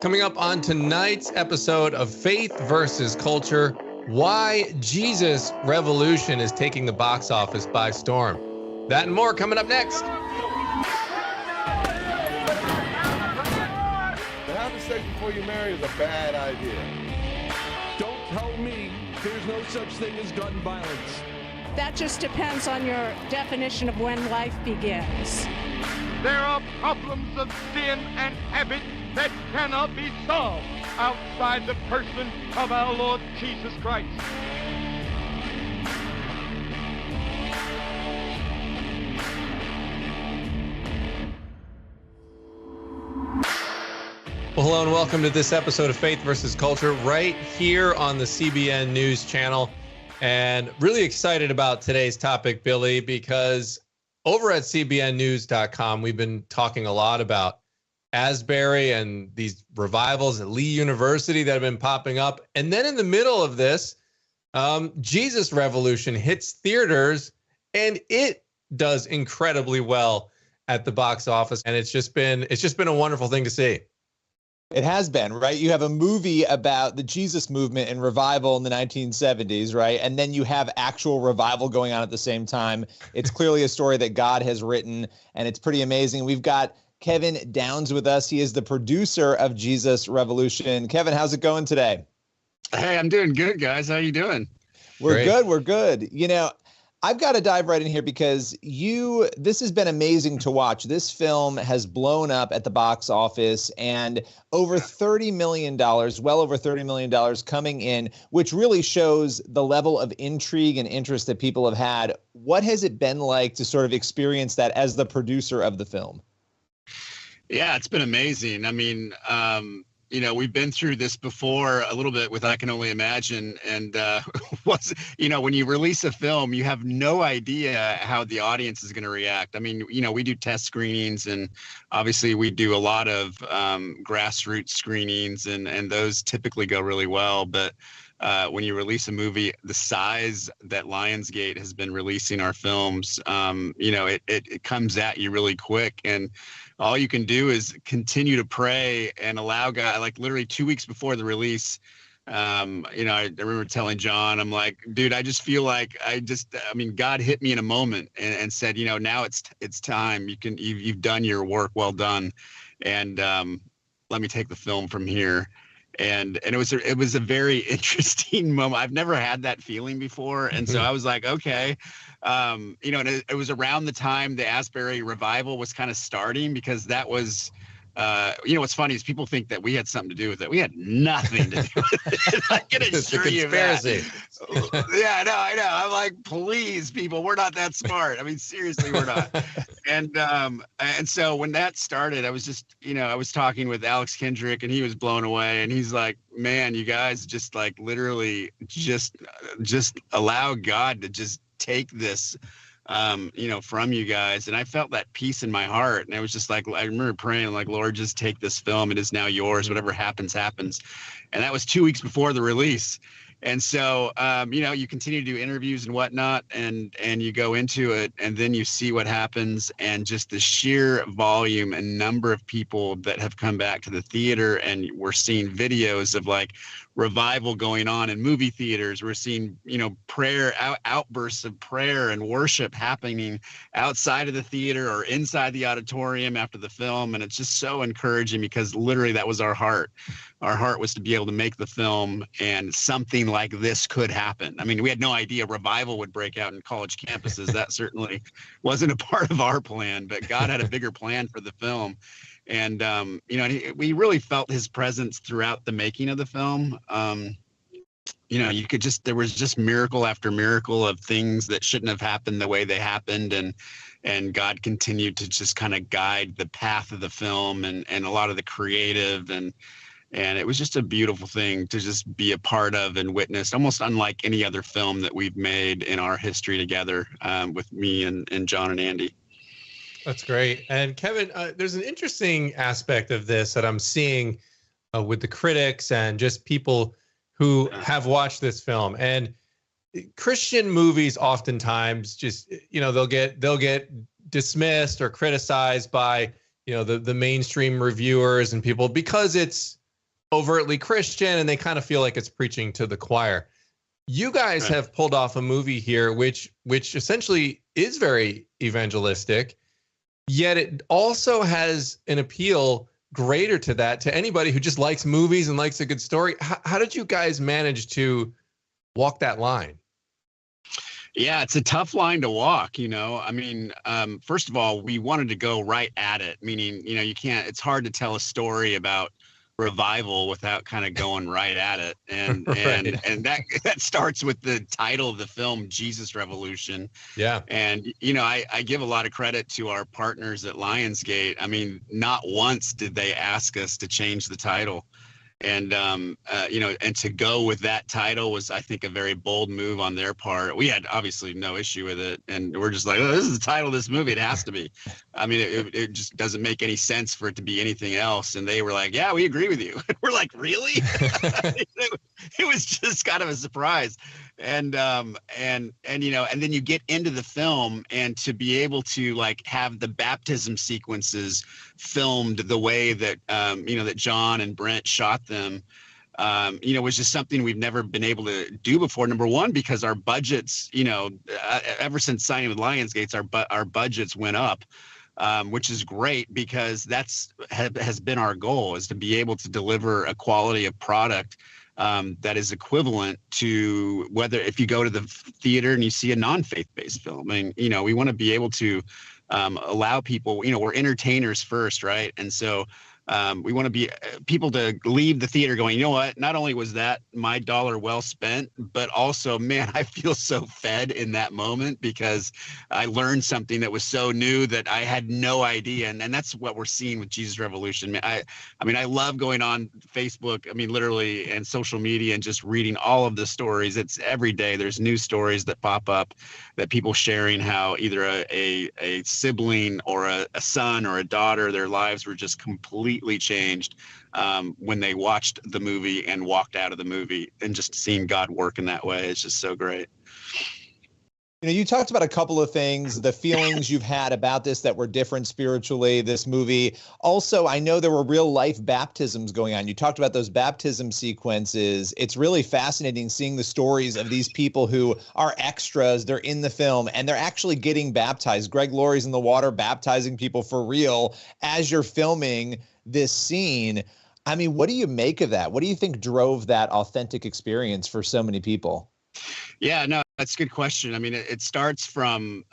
Coming up on tonight's episode of Faith versus Culture, why Jesus Revolution is taking the box office by storm. That and more coming up next. To have sex before you marry is a bad idea. Don't tell me there's no such thing as gun violence. That just depends on your definition of when life begins. There are problems of sin and habit that cannot be solved outside the person of our Lord Jesus Christ. Well, hello and welcome to this episode of Faith versus Culture right here on the CBN News channel. And really excited about today's topic, Billy, because over at cbnnews.com, we've been talking a lot about Asbury and these revivals at Lee University that have been popping up. And then in the middle of this, Jesus Revolution hits theaters and it does incredibly well at the box office. And it's just been a wonderful thing to see. It has been, right? You have a movie about the Jesus movement and revival in the 1970s, right? And then you have actual revival going on at the same time. It's clearly a story that God has written, and it's pretty amazing. We've got Kevin Downs with us. He is the producer of Jesus Revolution. Kevin, how's it going today? Hey, I'm doing good, guys. How you doing? We're good. We're good. You know, I've got to dive right in here because this has been amazing to watch. This film has blown up at the box office and over $30 million, well over $30 million coming in, which really shows the level of intrigue and interest that people have had. What has it been like to sort of experience that as the producer of the film? Yeah, it's been amazing. I mean, we've been through this before a little bit with I Can Only Imagine. And when you release a film, you have no idea how the audience is going to react. I mean, we do test screenings and obviously we do a lot of grassroots screenings and those typically go really well. But when you release a movie the size that Lionsgate has been releasing our films, it comes at you really quick. And all you can do is continue to pray and allow God, like literally 2 weeks before the release. I remember telling John, I'm like, dude, I just feel like God hit me in a moment and said, now it's time. You've done your work. Well done. And let me take the film from here. And it was a very interesting moment. I've never had that feeling before. And so I was like, okay, and it was around the time the Asbury revival was kind of starting because that was, what's funny is people think that we had something to do with it. We had nothing to do with it. I can assure you that. Yeah, no, I know. I'm like, please, people, we're not that smart. I mean, seriously, we're not. And so when that started, I was just, I was talking with Alex Kendrick and he was blown away. And he's like, man, you guys just like literally just allow God to just take this from you guys. And I felt that peace in my heart. And I was just like, I remember praying like, Lord, just take this film. It is now yours. Whatever happens, happens. And that was 2 weeks before the release. And so, you continue to do interviews and whatnot, and you go into it, and then you see what happens, and just the sheer volume and number of people that have come back to the theater, and we're seeing videos of like revival going on in movie theaters. We're seeing, prayer outbursts of prayer and worship happening outside of the theater or inside the auditorium after the film, and it's just so encouraging because literally that was our heart. Our heart was to be able to make the film and something like this could happen. I mean, we had no idea revival would break out in college campuses. That certainly wasn't a part of our plan, but God had a bigger plan for the film. And, we really felt his presence throughout the making of the film. There was just miracle after miracle of things that shouldn't have happened the way they happened. And God continued to just kind of guide the path of the film and a lot of the creative and it was just a beautiful thing to just be a part of and witness, almost unlike any other film that we've made in our history together with me and John and Andy. That's great. And Kevin, there's an interesting aspect of this that I'm seeing with the critics and just people who have watched this film. And Christian movies oftentimes just, they'll get dismissed or criticized by, the mainstream reviewers and people because it's overtly Christian, and they kind of feel like it's preaching to the choir. You guys have pulled off a movie here, which essentially is very evangelistic, yet it also has an appeal greater to that, to anybody who just likes movies and likes a good story. How did you guys manage to walk that line? Yeah, it's a tough line to walk, you know. I mean, first of all, we wanted to go right at it, meaning, you know, it's hard to tell a story about revival without kind of going right at it. And Right. and that starts with the title of the film, Jesus Revolution. Yeah. And, you know, I give a lot of credit to our partners at Lionsgate. I mean, not once did they ask us to change the title. And, you know, and to go with that title was, I think, a very bold move on their part. We had obviously no issue with it. And we're just like, oh, this is the title of this movie. It has to be. I mean, it just doesn't make any sense for it to be anything else. And they were like, yeah, we agree with you. We're like, really? It was just kind of a surprise. And you know, and then you get into the film, and to be able to like have the baptism sequences filmed the way that, you know, that John and Brent shot them, you know, was just something we've never been able to do before. Number one, because our budgets, you know, ever since signing with Lionsgate, our budgets went up. Which is great, because has been our goal, is to be able to deliver a quality of product that is equivalent to whether if you go to the theater and you see a non-faith-based film. I mean, you know, we want to be able to allow people, you know, we're entertainers first, right? And so we want to be people to leave the theater going, you know what, not only was that my dollar well spent, but also, man, I feel so fed in that moment, because I learned something that was so new that I had no idea. And that's what we're seeing with Jesus Revolution. I mean, I love going on Facebook, I mean, literally, and social media, and just reading all of the stories. It's every day there's new stories that pop up, that people sharing how either a sibling or a son or a daughter, their lives were just completely changed when they watched the movie and walked out of the movie, and just seeing God work in that way is just so great. You know, you talked about a couple of things, the feelings you've had about this that were different spiritually, this movie. Also, I know there were real life baptisms going on. You talked about those baptism sequences. It's really fascinating seeing the stories of these people who are extras. They're in the film and they're actually getting baptized. Greg Laurie's in the water baptizing people for real as you're filming this scene. I mean, what do you make of that? What do you think drove that authentic experience for so many people? Yeah, no, that's a good question. I mean, it starts from,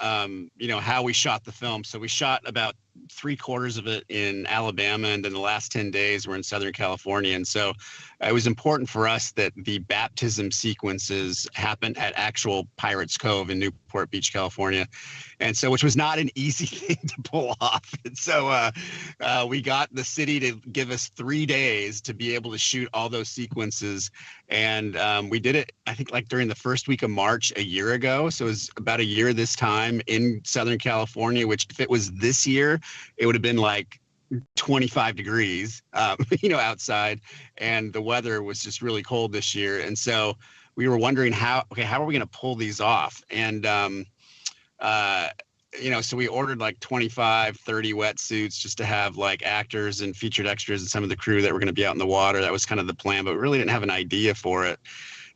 you know, how we shot the film. So we shot about 3/4 of it in Alabama, and then the last 10 days we're in Southern California. And so it was important for us that the baptism sequences happened at actual Pirates Cove in Newport Beach, California. And so, which was not an easy thing to pull off. And so we got the city to give us 3 days to be able to shoot all those sequences. And we did it, I think, like during the first week of March a year ago. So it was about a year this time in Southern California, which if it was this year, it would have been like 25 degrees, you know, outside, and the weather was just really cold this year. And so we were wondering how are we going to pull these off? And, you know, so we ordered like 25, 30 wetsuits just to have like actors and featured extras and some of the crew that were going to be out in the water. That was kind of the plan, but we really didn't have an idea for it.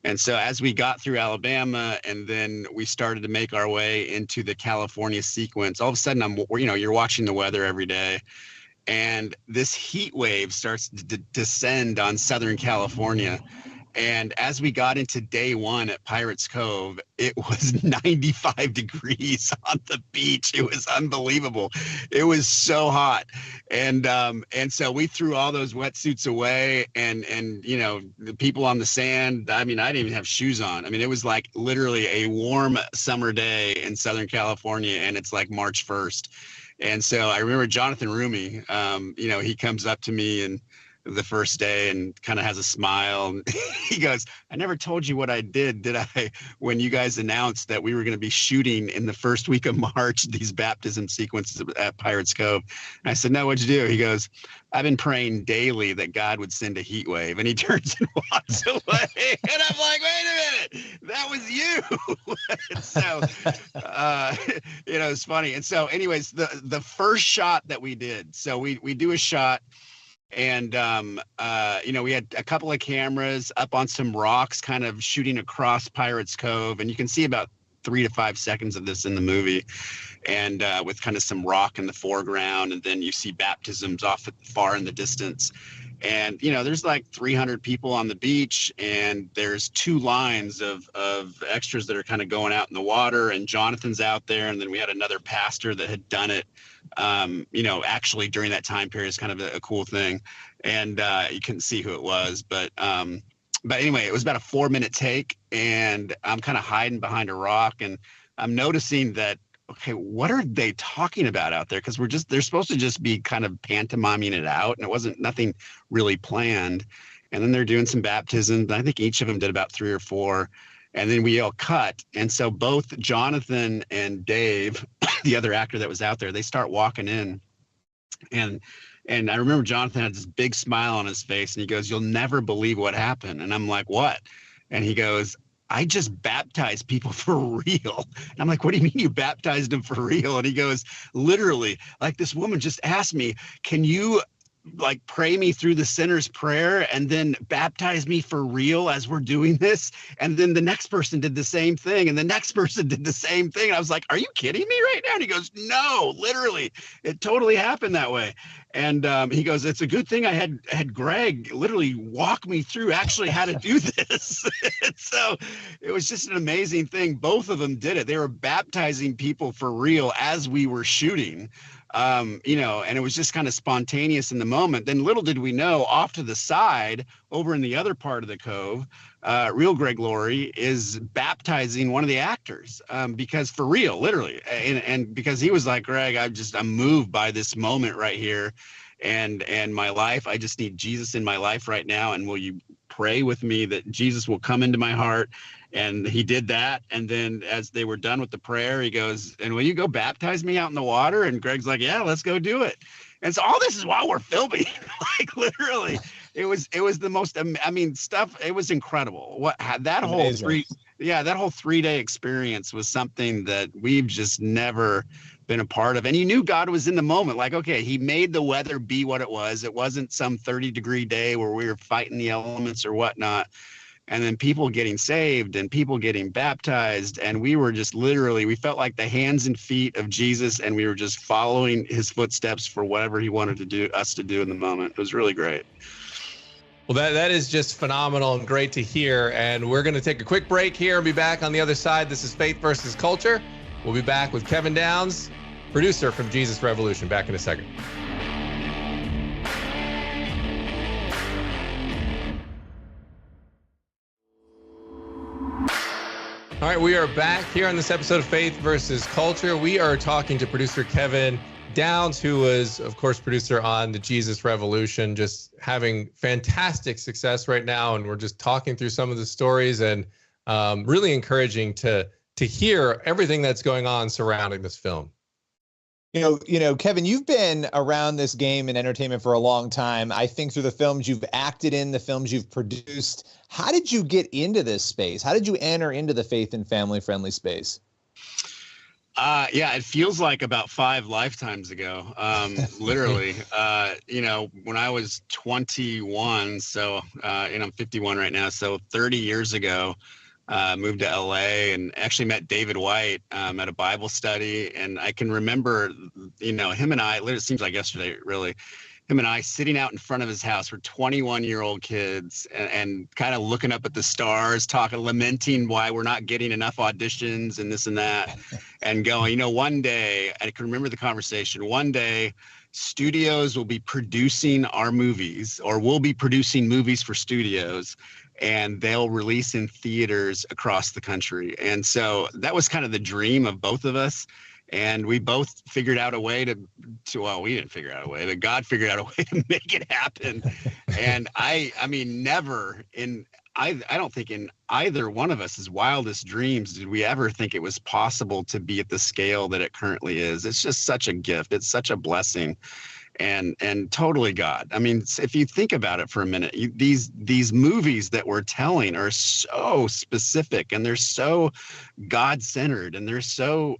And so as we got through Alabama, and then we started to make our way into the California sequence, all of a sudden you know, you're watching the weather every day, and this heat wave starts to descend on Southern California. And as we got into day one at Pirates Cove, it was 95 degrees on the beach. It was unbelievable. It was so hot. And so we threw all those wetsuits away, and you know, the people on the sand, I mean, I didn't even have shoes on. I mean, it was like literally a warm summer day in Southern California, and it's like March 1st. And so I remember Jonathan Rumi, you know, he comes up to me and the first day and kind of has a smile. And he goes, I never told you what I did I, when you guys announced that we were going to be shooting in the first week of March, these baptism sequences at Pirates Cove. And I said, no, what'd you do? He goes, I've been praying daily that God would send a heat wave. And he turns and walks away. And I'm like, wait a minute, that was you. And so, you know, it's funny. And so anyways, the first shot that we did, so we do a shot, And, we had a couple of cameras up on some rocks kind of shooting across Pirates Cove. And you can see about 3 to 5 seconds of this in the movie, and with kind of some rock in the foreground. And then you see baptisms off far in the distance. And, there's like 300 people on the beach, and there's 2 lines of extras that are kind of going out in the water, and Jonathan's out there. And then we had another pastor that had done it, actually during that time period. Is kind of a cool thing. And you couldn't see who it was, but anyway, it was about a 4-minute take, and I'm kind of hiding behind a rock, and I'm noticing that, okay, what are they talking about out there? Because they're supposed to just be kind of pantomiming it out, and it wasn't nothing really planned. And then they're doing some baptisms. I think each of them did about 3 or 4. And then we all cut. And so both Jonathan and Dave, the other actor that was out there, they start walking in. And I remember Jonathan had this big smile on his face, and he goes, "You'll never believe what happened." And I'm like, "What?" And he goes, "I just baptized people for real." And I'm like, "What do you mean you baptized them for real?" And he goes, "Literally, like this woman just asked me, can you like pray me through the sinner's prayer and then baptize me for real as we're doing this?" And then the next person did the same thing, and the next person did the same thing. And I was like, "Are you kidding me right now?" And he goes, "No, literally, it totally happened that way." And he goes, "It's a good thing I had Greg literally walk me through actually how to do this." So it was just an amazing thing. Both of them did it. They were baptizing people for real as we were shooting. And it was just kind of spontaneous in the moment. Then little did we know, off to the side, over in the other part of the cove, real Greg Laurie is baptizing one of the actors, because for real, literally. And because he was like, "Greg, I'm moved by this moment right here and my life. I just need Jesus in my life right now. And will you pray with me that Jesus will come into my heart?" And he did that. And then as they were done with the prayer, he goes, "And will you go baptize me out in the water?" And Greg's like, "Yeah, let's go do it." And so all this is while we're filming, like literally, it was the most, stuff. It was incredible. That whole 3-day experience was something that we've just never been a part of. And you knew God was in the moment. Like, okay, he made the weather be what it was. It wasn't some 30-degree day where we were fighting the elements or whatnot. And then people getting saved and people getting baptized. And we were just literally, we felt like the hands and feet of Jesus, and we were just following his footsteps for whatever he wanted us to do in the moment. It was really great. Well, that is just phenomenal and great to hear. And we're going to take a quick break here and be back on the other side. This is Faith versus Culture. We'll be back with Kevin Downs, producer from Jesus Revolution. Back in a second. All right, we are back here on this episode of Faith versus Culture. We are talking to producer Kevin Downs, who was, of course, producer on the Jesus Revolution, just having fantastic success right now. And we're just talking through some of the stories, and really encouraging to hear everything that's going on surrounding this film. Kevin, you've been around this game and entertainment for a long time. I think through the films you've acted in, the films you've produced. How did you get into this space? How did you enter into the faith and family-friendly space? It feels like about 5 lifetimes ago, literally. When I was 21, so and I'm 51 right now, so 30 years ago, moved to LA and actually met David White at a Bible study. And I can remember, him and I, it seems like yesterday, really, him and I sitting out in front of his house. We're 21-year-old kids and kind of looking up at the stars, lamenting why we're not getting enough auditions and this and that, and going, one day, I can remember the conversation, one day studios will be producing our movies, or we'll be producing movies for studios, and they'll release in theaters across the country. And so that was kind of the dream of both of us. And we both figured out a way we didn't figure out a way, but God figured out a way to make it happen. And I don't think in either one of us' wildest dreams did we ever think it was possible to be at the scale that it currently is. It's just such a gift. It's such a blessing. And totally God. I mean, if you think about it for a minute, these movies that we're telling are so specific, and they're so God-centered, and they're so,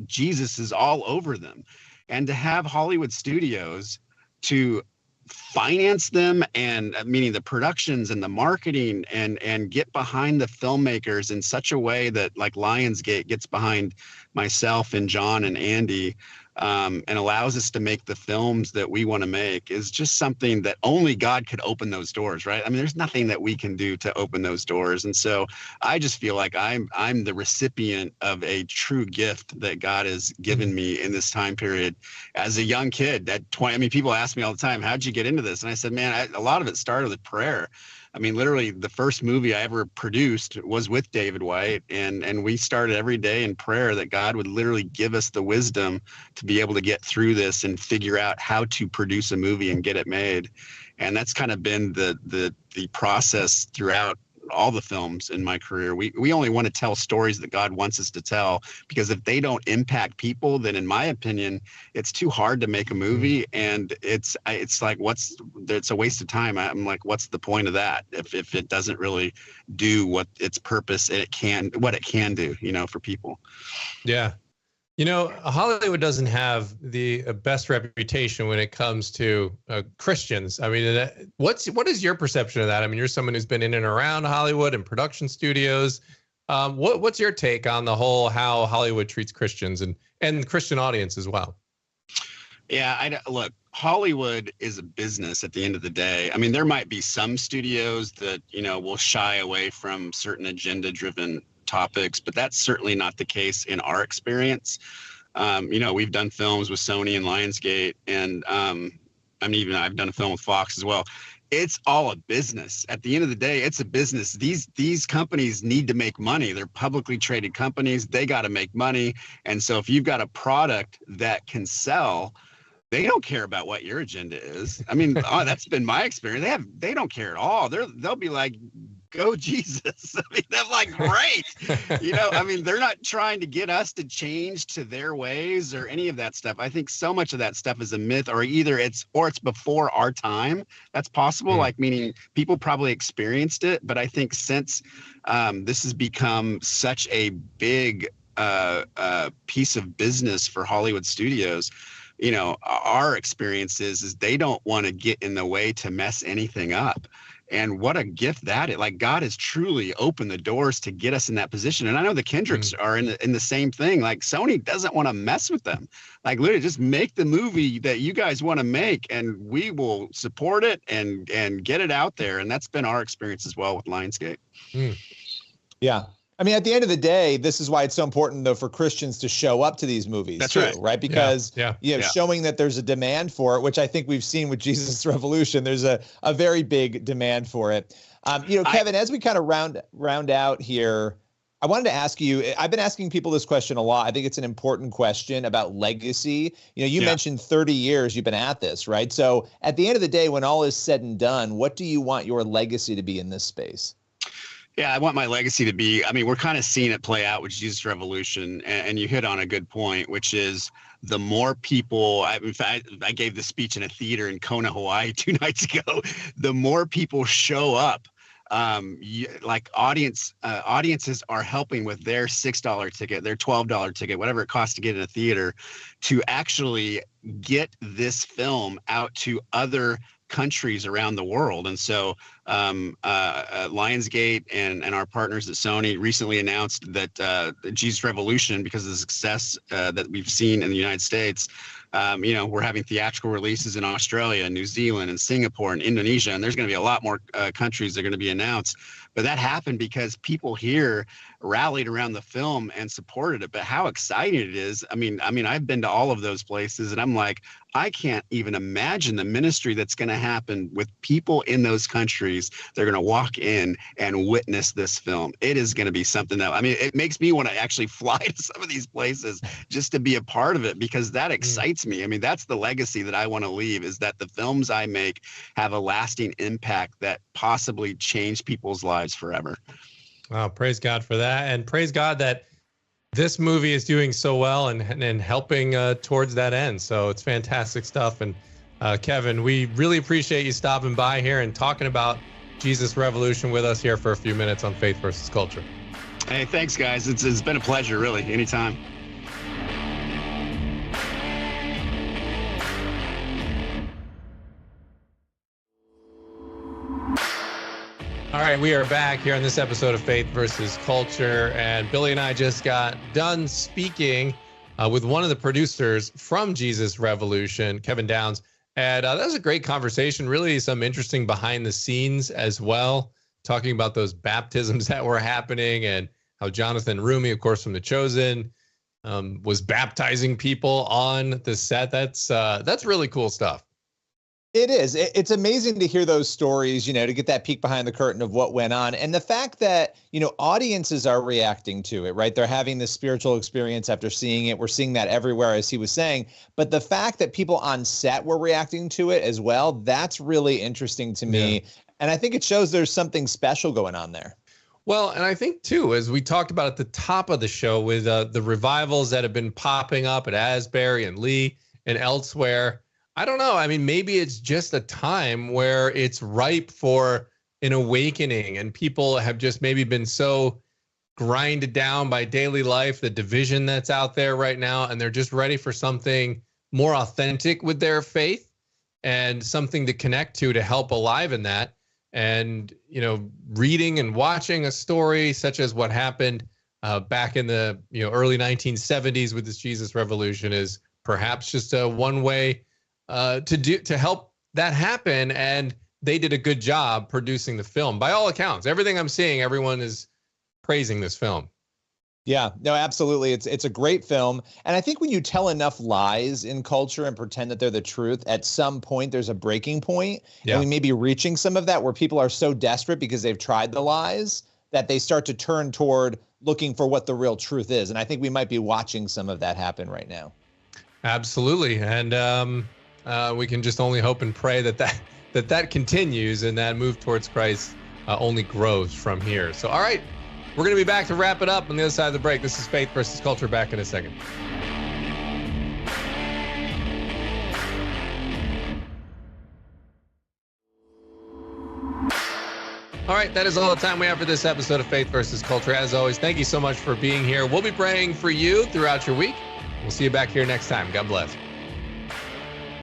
Jesus is all over them. And to have Hollywood studios to finance them, and meaning the productions and the marketing, and get behind the filmmakers in such a way that like Lionsgate gets behind myself and John and Andy, and allows us to make the films that we want to make, is just something that only God could open those doors, right? I mean, there's nothing that we can do to open those doors. And so I just feel like I'm the recipient of a true gift that God has given me in this time period as a young kid at 20. I mean, people ask me all the time, how'd you get into this? And I said, man, a lot of it started with prayer. I mean, literally the first movie I ever produced was with David White, and we started every day in prayer that God would literally give us the wisdom to be able to get through this and figure out how to produce a movie and get it made. And that's kind of been the process throughout all the films in my career. We only want to tell stories that God wants us to tell, because if they don't impact people, then in my opinion, it's too hard to make a movie. And it's like, it's a waste of time. I'm like, what's the point of that if it doesn't really do what its purpose what it can do, for people. Yeah. Hollywood doesn't have the best reputation when it comes to Christians. I mean, what is your perception of that? I mean, you're someone who's been in and around Hollywood and production studios. What's your take on the whole how Hollywood treats Christians and Christian audience as well? Yeah, look, Hollywood is a business at the end of the day. I mean, there might be some studios that, will shy away from certain agenda-driven topics, but that's certainly not the case in our experience. We've done films with Sony and Lionsgate, and I've done a film with Fox as well. It's all a business. At the end of the day, it's a business. These companies need to make money. They're publicly traded companies. They got to make money. And so if you've got a product that can sell, they don't care about what your agenda is. I mean, that's been my experience. They don't care at all. They'll be like, go Jesus. I mean, they're like, great. I mean, they're not trying to get us to change to their ways or any of that stuff. I think so much of that stuff is a myth, or either it's before our time. That's possible. Like, meaning people probably experienced it. But I think since this has become such a big piece of business for Hollywood studios, our experience is they don't want to get in the way to mess anything up. And what a gift that is. Like, God has truly opened the doors to get us in that position. And I know the Kendricks are in the same thing. Like, Sony doesn't want to mess with them. Like, literally just make the movie that you guys want to make, and we will support it and get it out there. And that's been our experience as well with Lionsgate. Yeah. I mean, at the end of the day, this is why it's so important, though, for Christians to show up to these movies. That's too, right? Because showing that there's a demand for it, which I think we've seen with Jesus Revolution. There's a very big demand for it. Kevin, as we kind of round out here, I wanted to ask you, I've been asking people this question a lot. I think it's an important question about legacy. You mentioned 30 years you've been at this, right? So at the end of the day, when all is said and done, what do you want your legacy to be in this space? Yeah, I want my legacy to be, we're kind of seeing it play out with Jesus Revolution, and you hit on a good point, which is the more people, in fact, I gave this speech in a theater in Kona, Hawaii 2 nights ago, the more people show up, audiences are helping with their $6 ticket, their $12 ticket, whatever it costs to get in a theater, to actually get this film out to other countries around the world. And so Lionsgate and our partners at Sony recently announced that Jesus Revolution, because of the success that we've seen in the United States, we're having theatrical releases in Australia, New Zealand, and Singapore, and Indonesia, and there's going to be a lot more countries that are going to be announced. But that happened because people here rallied around the film and supported it. But how exciting it is! I mean, I've been to all of those places, and I'm like, I can't even imagine the ministry that's going to happen with people in those countries. They're going to walk in and witness this film. It is going to be something that, it makes me want to actually fly to some of these places just to be a part of it, because that excites me. I mean, that's the legacy that I want to leave, is that the films I make have a lasting impact that possibly change people's lives forever. Wow, praise God for that. And praise God that this movie is doing so well and helping towards that end. So it's fantastic stuff. And Kevin, we really appreciate you stopping by here and talking about Jesus Revolution with us here for a few minutes on Faith versus Culture. Hey, thanks, guys. It's been a pleasure, really. Anytime. All right, we are back here on this episode of Faith versus Culture, and Billy and I just got done speaking with one of the producers from Jesus Revolution, Kevin Downs, and that was a great conversation. Really, some interesting behind the scenes as well, talking about those baptisms that were happening and how Jonathan Rumi, of course, from The Chosen, was baptizing people on the set. That's really cool stuff. It is. It's amazing to hear those stories, to get that peek behind the curtain of what went on. And the fact that, audiences are reacting to it, right? They're having this spiritual experience after seeing it. We're seeing that everywhere, as he was saying. But the fact that people on set were reacting to it as well, that's really interesting to me. Yeah. And I think it shows there's something special going on there. Well, and I think, too, as we talked about at the top of the show with the revivals that have been popping up at Asbury and Lee and elsewhere, I don't know. I mean, maybe it's just a time where it's ripe for an awakening and people have just maybe been so grinded down by daily life, the division that's out there right now, and they're just ready for something more authentic with their faith and something to connect to help aliven that. And, reading and watching a story such as what happened back in the early 1970s with this Jesus Revolution is perhaps just one way to help that happen. And they did a good job producing the film. By all accounts, everything I'm seeing, everyone is praising this film. Yeah, no, absolutely. It's a great film. And I think when you tell enough lies in culture and pretend that they're the truth, at some point there's a breaking point. Yeah. And we may be reaching some of that where people are so desperate because they've tried the lies that they start to turn toward looking for what the real truth is. And I think we might be watching some of that happen right now. Absolutely. And we can just only hope and pray that continues and that move towards Christ only grows from here. So, all right, we're going to be back to wrap it up on the other side of the break. This is Faith versus Culture. Back in a second. All right, that is all the time we have for this episode of Faith versus Culture. As always, thank you so much for being here. We'll be praying for you throughout your week. We'll see you back here next time. God bless.